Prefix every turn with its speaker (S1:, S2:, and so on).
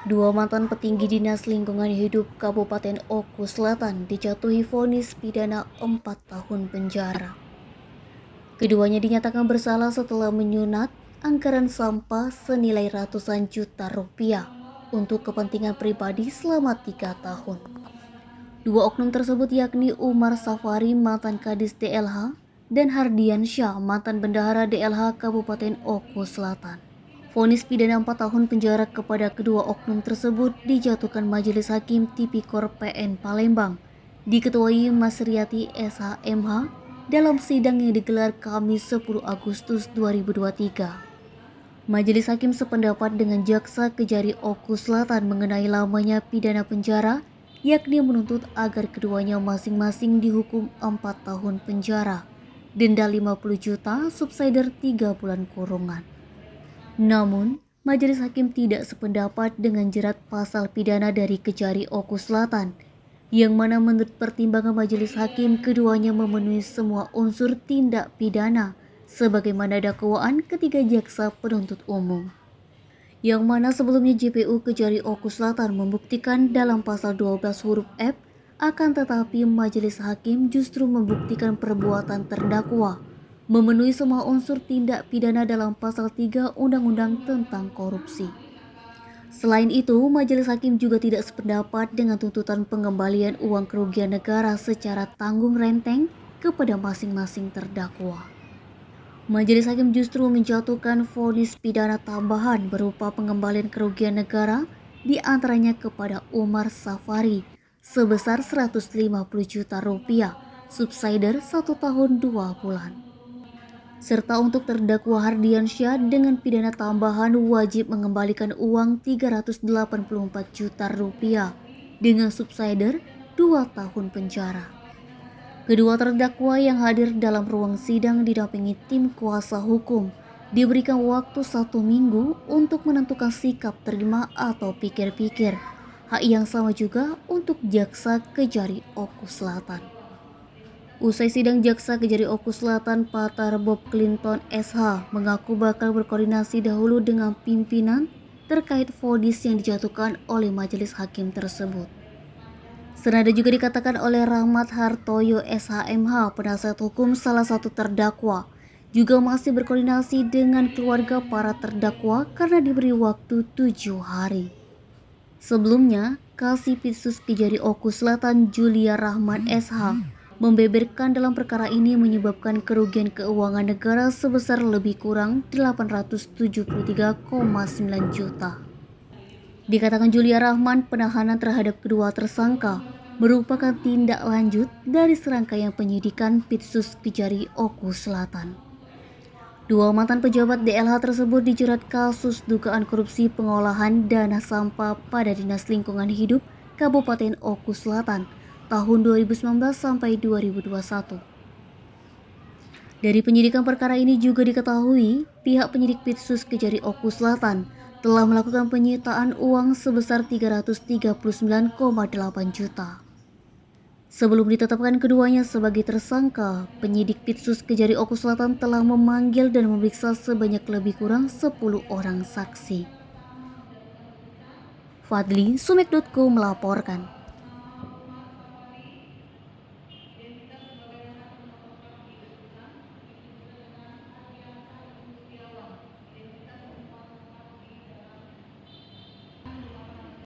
S1: Dua mantan petinggi Dinas Lingkungan Hidup Kabupaten Oku Selatan dijatuhi vonis pidana 4 tahun penjara. Keduanya dinyatakan bersalah setelah menyunat anggaran sampah senilai ratusan juta rupiah untuk kepentingan pribadi selama 3 tahun. Dua oknum tersebut yakni Umar Safari, mantan Kadis DLH, dan Hardian Syah, mantan Bendahara DLH Kabupaten Oku Selatan. Vonis pidana 4 tahun penjara kepada kedua oknum tersebut dijatuhkan Majelis Hakim Tipikor PN Palembang, diketuai Mas Riyati SHMH dalam sidang yang digelar Kamis 10 Agustus 2023. Majelis Hakim sependapat dengan Jaksa Kejari Oku Selatan mengenai lamanya pidana penjara, yakni menuntut agar keduanya masing-masing dihukum 4 tahun penjara, denda 50 juta, subsidiar 3 bulan kurungan. Namun, Majelis Hakim tidak sependapat dengan jerat pasal pidana dari Kejari Oku Selatan, yang mana menurut pertimbangan Majelis Hakim keduanya memenuhi semua unsur tindak pidana sebagaimana dakwaan ketiga jaksa penuntut umum. Yang mana sebelumnya JPU Kejari Oku Selatan membuktikan dalam pasal 12 huruf F, akan tetapi Majelis Hakim justru membuktikan perbuatan terdakwa memenuhi semua unsur tindak pidana dalam pasal 3 Undang-Undang tentang Korupsi. Selain itu, Majelis Hakim juga tidak sependapat dengan tuntutan pengembalian uang kerugian negara secara tanggung renteng kepada masing-masing terdakwa. Majelis Hakim justru menjatuhkan vonis pidana tambahan berupa pengembalian kerugian negara di antaranya kepada Umar Safari sebesar 150 juta rupiah, subsidiar 1 tahun 2 bulan. Serta untuk terdakwa Hardian Syah dengan pidana tambahan wajib mengembalikan uang 384 juta rupiah dengan subsidiar 2 tahun penjara. Kedua terdakwa yang hadir dalam ruang sidang didampingi tim kuasa hukum diberikan waktu 1 minggu untuk menentukan sikap terima atau pikir-pikir. Hak yang sama juga untuk Jaksa Kejari Oku Selatan. Usai sidang Jaksa Kejari Oku Selatan, Patar Bob Clinton SH mengaku bakal berkoordinasi dahulu dengan pimpinan terkait vonis yang dijatuhkan oleh majelis hakim tersebut. Senada juga dikatakan oleh Rahmat Hartoyo SHMH, penasihat hukum salah satu terdakwa, juga masih berkoordinasi dengan keluarga para terdakwa karena diberi waktu 7 hari. Sebelumnya, Kasipitsus Kejari Oku Selatan Julia Rahman SH membeberkan dalam perkara ini menyebabkan kerugian keuangan negara sebesar lebih kurang 873,9 juta. Dikatakan Julia Rahman, penahanan terhadap kedua tersangka merupakan tindak lanjut dari serangkaian penyidikan Pitsus Kejari Oku Selatan. Dua mantan pejabat DLH tersebut dijerat kasus dugaan korupsi pengolahan dana sampah pada Dinas Lingkungan Hidup Kabupaten Oku Selatan tahun 2019 sampai 2021. Dari penyidikan perkara ini juga diketahui pihak penyidik Pitsus Kejari Oku Selatan telah melakukan penyitaan uang sebesar 339,8 juta. Sebelum ditetapkan keduanya sebagai tersangka, penyidik Pitsus Kejari Oku Selatan telah memanggil dan memeriksa sebanyak lebih kurang 10 orang saksi. Fadli, Sumek.co melaporkan.